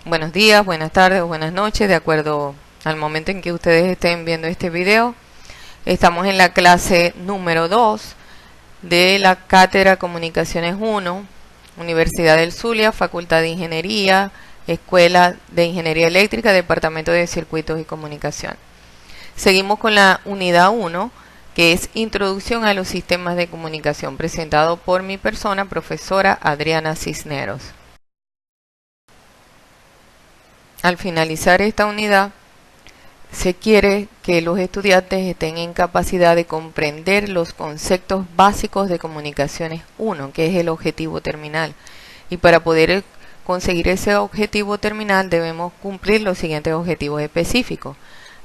Buenos días, buenas tardes o buenas noches, de acuerdo al momento en que ustedes estén viendo este video. Estamos en la clase número 2 de la Cátedra Comunicaciones 1, Universidad del Zulia, Facultad de Ingeniería, Escuela de Ingeniería Eléctrica, Departamento de Circuitos y Comunicación. Seguimos con la unidad 1, que es Introducción a los Sistemas de Comunicación, presentado por mi persona, profesora Adriana Cisneros. Al finalizar esta unidad, se quiere que los estudiantes estén en capacidad de comprender los conceptos básicos de comunicaciones 1, que es el objetivo terminal. Y para poder conseguir ese objetivo terminal debemos cumplir los siguientes objetivos específicos.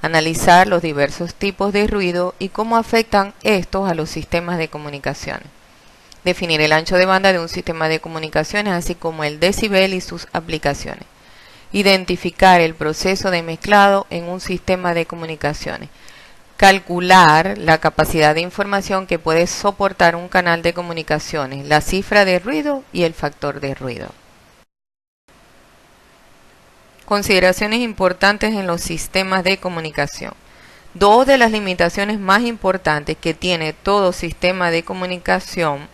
Analizar los diversos tipos de ruido y cómo afectan estos a los sistemas de comunicaciones. Definir el ancho de banda de un sistema de comunicaciones, así como el decibel y sus aplicaciones. Identificar el proceso de mezclado en un sistema de comunicaciones. Calcular la capacidad de información que puede soportar un canal de comunicaciones, la cifra de ruido y el factor de ruido. Consideraciones importantes en los sistemas de comunicación. Dos de las limitaciones más importantes que tiene todo sistema de comunicación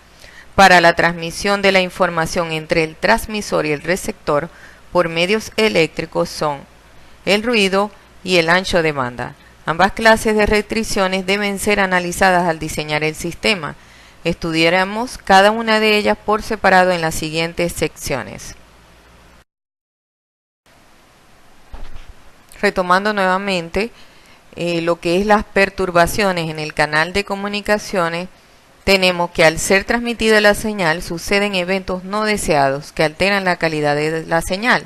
para la transmisión de la información entre el transmisor y el receptor por medios eléctricos son el ruido y el ancho de banda. Ambas clases de restricciones deben ser analizadas al diseñar el sistema. Estudiaremos cada una de ellas por separado en las siguientes secciones. Retomando nuevamente lo que es las perturbaciones en el canal de comunicaciones, tenemos que al ser transmitida la señal suceden eventos no deseados que alteran la calidad de la señal.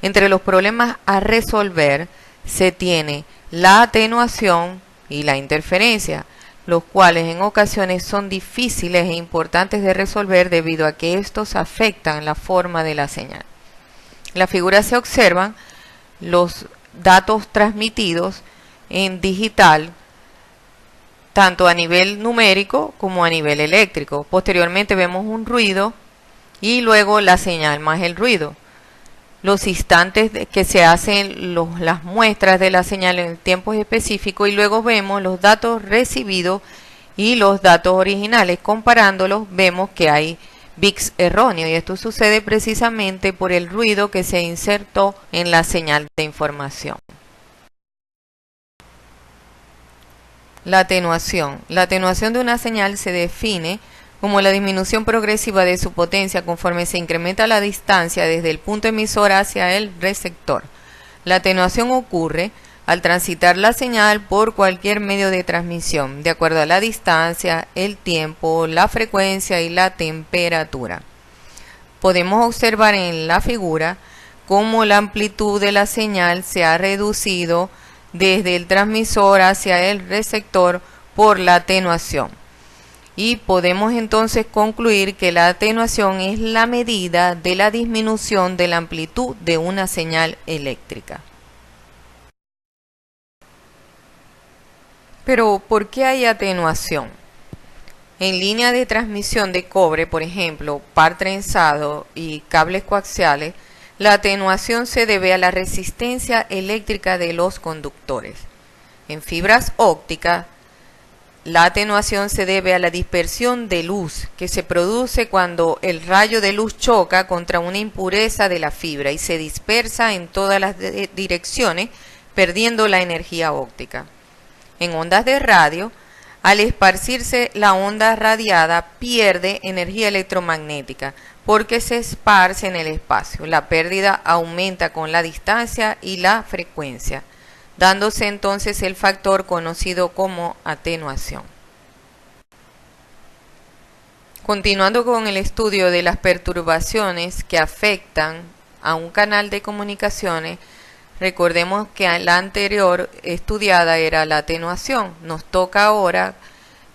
Entre los problemas a resolver se tiene la atenuación y la interferencia, los cuales en ocasiones son difíciles e importantes de resolver debido a que estos afectan la forma de la señal. En la figura se observan los datos transmitidos en digital, tanto a nivel numérico como a nivel eléctrico. Posteriormente vemos un ruido y luego la señal más el ruido. Los instantes que se hacen las muestras de la señal en tiempos específicos y luego vemos los datos recibidos y los datos originales. Comparándolos vemos que hay bits erróneos y esto sucede precisamente por el ruido que se insertó en la señal de información. La atenuación. La atenuación de una señal se define como la disminución progresiva de su potencia conforme se incrementa la distancia desde el punto emisor hacia el receptor. La atenuación ocurre al transitar la señal por cualquier medio de transmisión, de acuerdo a la distancia, el tiempo, la frecuencia y la temperatura. Podemos observar en la figura cómo la amplitud de la señal se ha reducido desde el transmisor hacia el receptor por la atenuación. Y podemos entonces concluir que la atenuación es la medida de la disminución de la amplitud de una señal eléctrica. Pero, ¿por qué hay atenuación? En línea de transmisión de cobre, por ejemplo, par trenzado y cables coaxiales, la atenuación se debe a la resistencia eléctrica de los conductores. En fibras ópticas, la atenuación se debe a la dispersión de luz que se produce cuando el rayo de luz choca contra una impureza de la fibra y se dispersa en todas las direcciones, perdiendo la energía óptica. En ondas de radio, al esparcirse la onda radiada pierde energía electromagnética porque se esparce en el espacio. La pérdida aumenta con la distancia y la frecuencia, dándose entonces el factor conocido como atenuación. Continuando con el estudio de las perturbaciones que afectan a un canal de comunicaciones, recordemos que la anterior estudiada era la atenuación. Nos toca ahora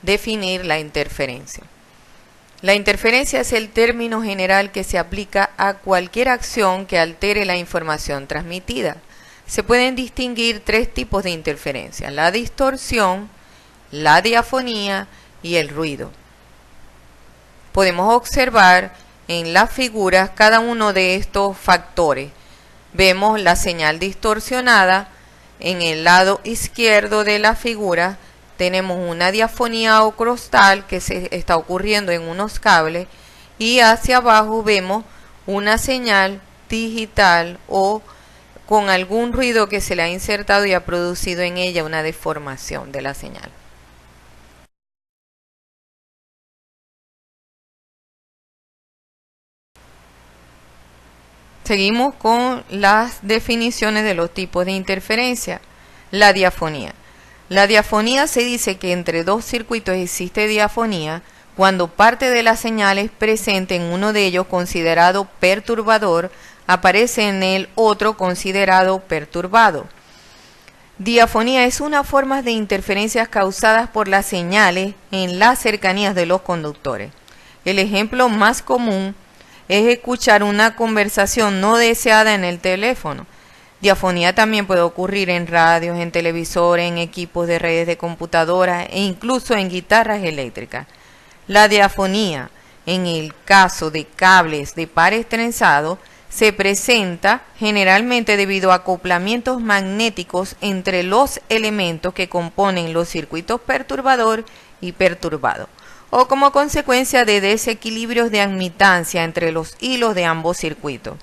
definir la interferencia. La interferencia es el término general que se aplica a cualquier acción que altere la información transmitida. Se pueden distinguir tres tipos de interferencia: la distorsión, la diafonía y el ruido. Podemos observar en las figuras cada uno de estos factores. vemos la señal distorsionada. En el lado izquierdo de la figura tenemos una diafonía o crostal que se está ocurriendo en unos cables, y hacia abajo vemos una señal digital o con algún ruido que se le ha insertado y ha producido en ella una deformación de la señal. Seguimos con las definiciones de los tipos de interferencia. La diafonía. La diafonía se dice que entre dos circuitos existe diafonía cuando parte de la señal es presente en uno de ellos considerado perturbador, aparece en el otro considerado perturbado. Diafonía es una forma de interferencias causadas por las señales en las cercanías de los conductores. El ejemplo más común es escuchar una conversación no deseada en el teléfono. Diafonía también puede ocurrir en radios, en televisores, en equipos de redes de computadoras e incluso en guitarras eléctricas. La diafonía, en el caso de cables de pares trenzados, se presenta generalmente debido a acoplamientos magnéticos entre los elementos que componen los circuitos perturbador y perturbado, o como consecuencia de desequilibrios de admitancia entre los hilos de ambos circuitos.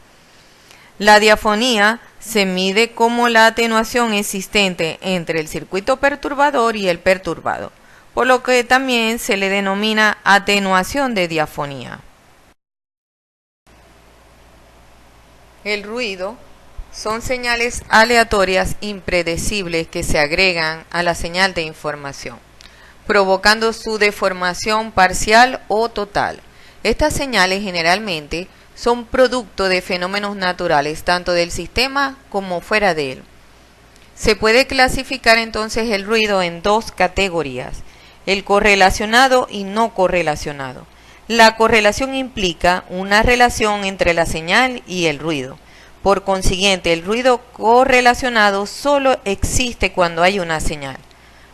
La diafonía se mide como la atenuación existente entre el circuito perturbador y el perturbado, por lo que también se le denomina atenuación de diafonía. El ruido son señales aleatorias impredecibles que se agregan a la señal de información, provocando su deformación parcial o total. Estas señales generalmente son producto de fenómenos naturales, tanto del sistema como fuera de él. Se puede clasificar entonces el ruido en dos categorías: el correlacionado y no correlacionado. La correlación implica una relación entre la señal y el ruido. Por consiguiente, el ruido correlacionado solo existe cuando hay una señal.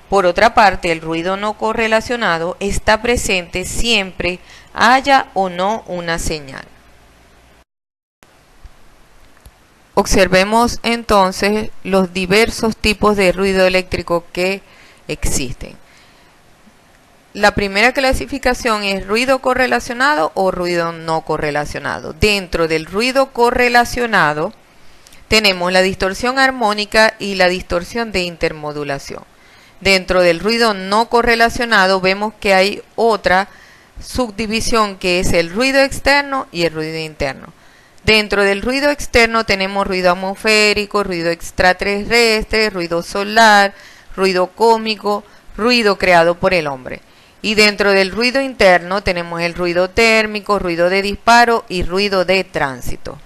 Por otra parte, el ruido no correlacionado está presente siempre haya o no una señal. Observemos entonces los diversos tipos de ruido eléctrico que existen. La primera clasificación es ruido correlacionado o ruido no correlacionado. Dentro del ruido correlacionado tenemos la distorsión armónica y la distorsión de intermodulación. Dentro del ruido no correlacionado vemos que hay otra subdivisión que es el ruido externo y el ruido interno. Dentro del ruido externo tenemos ruido atmosférico, ruido extraterrestre, ruido solar, ruido cósmico, ruido creado por el hombre. Y dentro del ruido interno tenemos el ruido térmico, ruido de disparo y ruido de tránsito.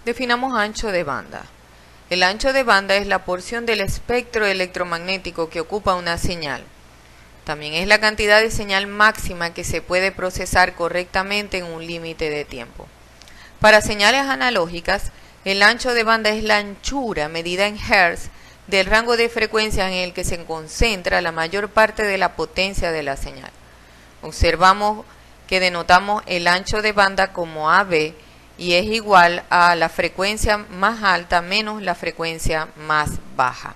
Definamos ancho de banda. El ancho de banda es la porción del espectro electromagnético que ocupa una señal. También es la cantidad de señal máxima que se puede procesar correctamente en un límite de tiempo. Para señales analógicas, el ancho de banda es la anchura medida en Hz del rango de frecuencias en el que se concentra la mayor parte de la potencia de la señal. Observamos que denotamos el ancho de banda como AB y es igual a la frecuencia más alta menos la frecuencia más baja.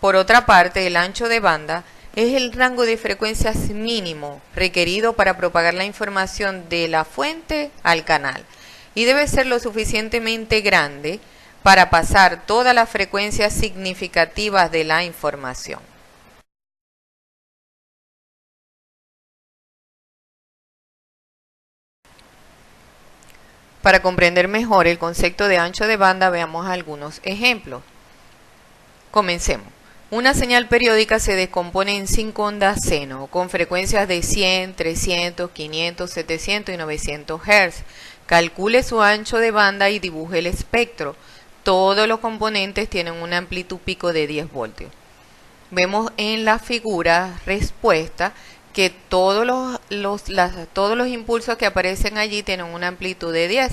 Por otra parte, el ancho de banda es el rango de frecuencias mínimo requerido para propagar la información de la fuente al canal y debe ser lo suficientemente grande para pasar todas las frecuencias significativas de la información. Para comprender mejor el concepto de ancho de banda, veamos algunos ejemplos. Comencemos. Una señal periódica se descompone en 5 ondas seno, con frecuencias de 100, 300, 500, 700 y 900 Hz. Calcule su ancho de banda y dibuje el espectro. Todos los componentes tienen una amplitud pico de 10 voltios. Vemos en la figura respuesta que todos los impulsos que aparecen allí tienen una amplitud de 10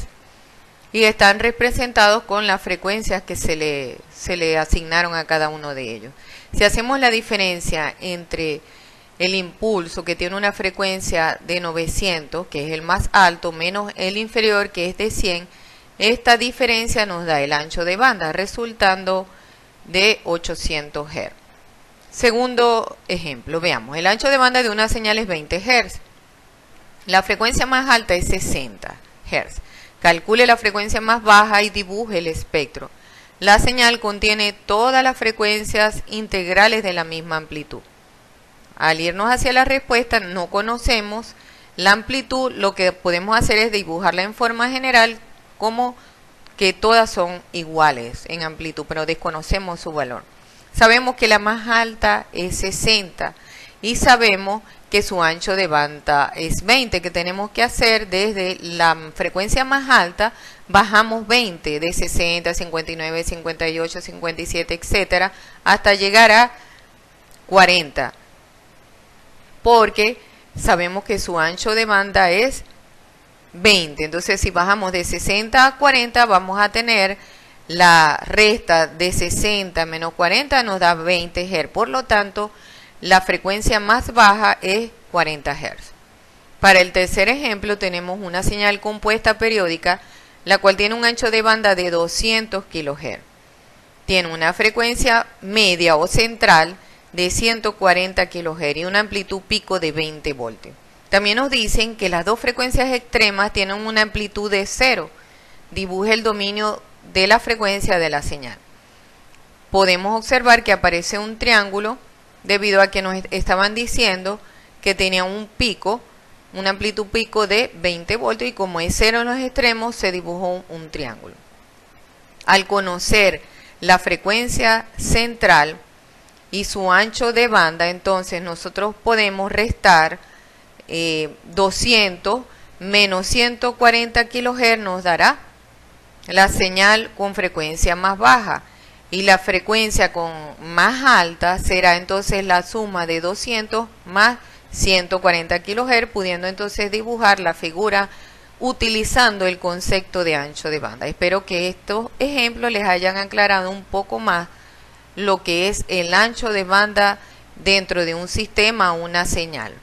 y están representados con las frecuencias que se le asignaron a cada uno de ellos. Si hacemos la diferencia entre el impulso que tiene una frecuencia de 900, que es el más alto, menos el inferior, que es de 100, esta diferencia nos da el ancho de banda, resultando de 800 Hz. Segundo ejemplo, veamos, el ancho de banda de una señal es 20 Hz. La frecuencia más alta es 60 Hz. Calcule la frecuencia más baja y dibuje el espectro. La señal contiene todas las frecuencias integrales de la misma amplitud. Al irnos hacia la respuesta, no conocemos la amplitud, lo que podemos hacer es dibujarla en forma general como que todas son iguales en amplitud, pero desconocemos su valor. Sabemos que la más alta es 60 y sabemos que su ancho de banda es 20, que tenemos que hacer desde la frecuencia más alta, bajamos 20, de 60, 59, 58, 57, etcétera, hasta llegar a 40. Porque sabemos que su ancho de banda es 20. Entonces, si bajamos de 60 a 40, vamos a tener la resta de 60 menos 40 nos da 20 Hz. Por lo tanto, la frecuencia más baja es 40 Hz. Para el tercer ejemplo, tenemos una señal compuesta periódica, la cual tiene un ancho de banda de 200 kHz. Tiene una frecuencia media o central de 140 kHz y una amplitud pico de 20 voltios. También nos dicen que las dos frecuencias extremas tienen una amplitud de 0. Dibuje el dominio de la frecuencia de la señal. Podemos observar que aparece un triángulo debido a que nos estaban diciendo que tenía un pico, una amplitud pico de 20 voltios y como es 0 en los extremos se dibujó un triángulo. Al conocer la frecuencia central y su ancho de banda, entonces nosotros podemos restar 200 menos 140 kHz nos dará la señal con frecuencia más baja y la frecuencia con más alta será entonces la suma de 200 más 140 kHz, pudiendo entonces dibujar la figura utilizando el concepto de ancho de banda. Espero que estos ejemplos les hayan aclarado un poco más lo que es el ancho de banda dentro de un sistema o una señal.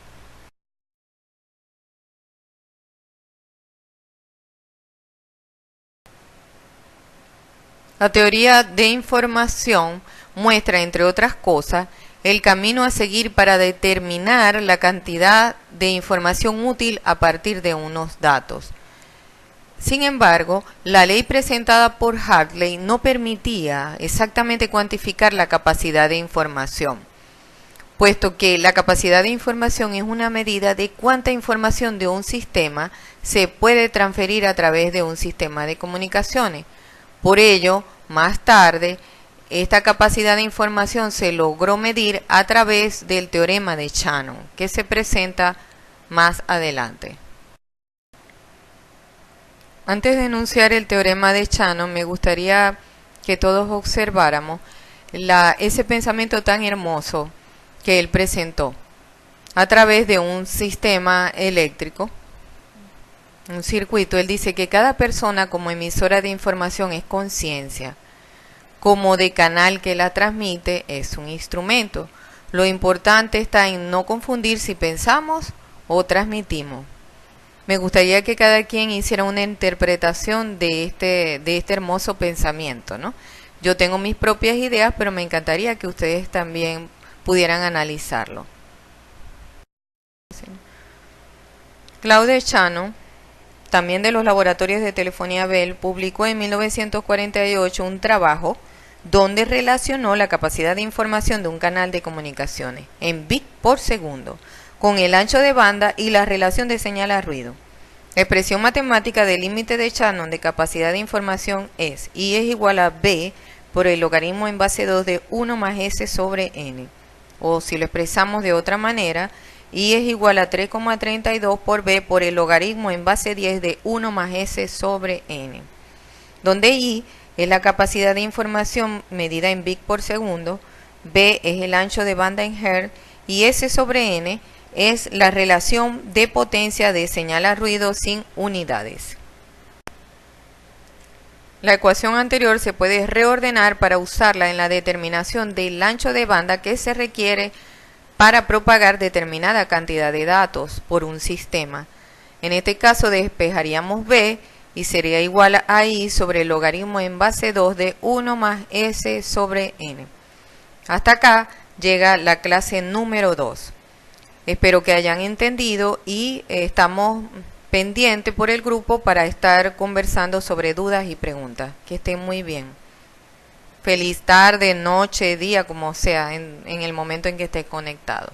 La teoría de información muestra, entre otras cosas, el camino a seguir para determinar la cantidad de información útil a partir de unos datos. Sin embargo, la ley presentada por Hartley no permitía exactamente cuantificar la capacidad de información, puesto que la capacidad de información es una medida de cuánta información de un sistema se puede transferir a través de un sistema de comunicaciones. Por ello, más tarde, esta capacidad de información se logró medir a través del teorema de Shannon, que se presenta más adelante. Antes de enunciar el teorema de Shannon, me gustaría que todos observáramos ese pensamiento tan hermoso que él presentó a través de un sistema eléctrico, un circuito. Él dice que cada persona como emisora de información es conciencia, como de canal que la transmite es un instrumento. Lo importante está en no confundir si pensamos o transmitimos. Me gustaría que cada quien hiciera una interpretación de este hermoso pensamiento, ¿no? Yo tengo mis propias ideas, pero me encantaría que ustedes también pudieran analizarlo. Claude Shannon, también de los laboratorios de telefonía Bell, publicó en 1948 un trabajo donde relacionó la capacidad de información de un canal de comunicaciones en bits por segundo con el ancho de banda y la relación de señal a ruido. La expresión matemática del límite de Shannon de capacidad de información es I es igual a B por el logaritmo en base 2 de 1 más S sobre N. O si lo expresamos de otra manera, I es igual a 3,32 por B por el logaritmo en base 10 de 1 más S sobre N. Donde I es la capacidad de información medida en bits por segundo, B es el ancho de banda en Hz y S sobre N es la relación de potencia de señal a ruido sin unidades. La ecuación anterior se puede reordenar para usarla en la determinación del ancho de banda que se requiere para propagar determinada cantidad de datos por un sistema. En este caso despejaríamos b y sería igual a i sobre el logaritmo en base 2 de 1 más s sobre n. Hasta acá llega la clase número 2. Espero que hayan entendido y estamos pendientes por el grupo para estar conversando sobre dudas y preguntas. Que estén muy bien. Feliz tarde, noche, día, como sea, en el momento en que estés conectado.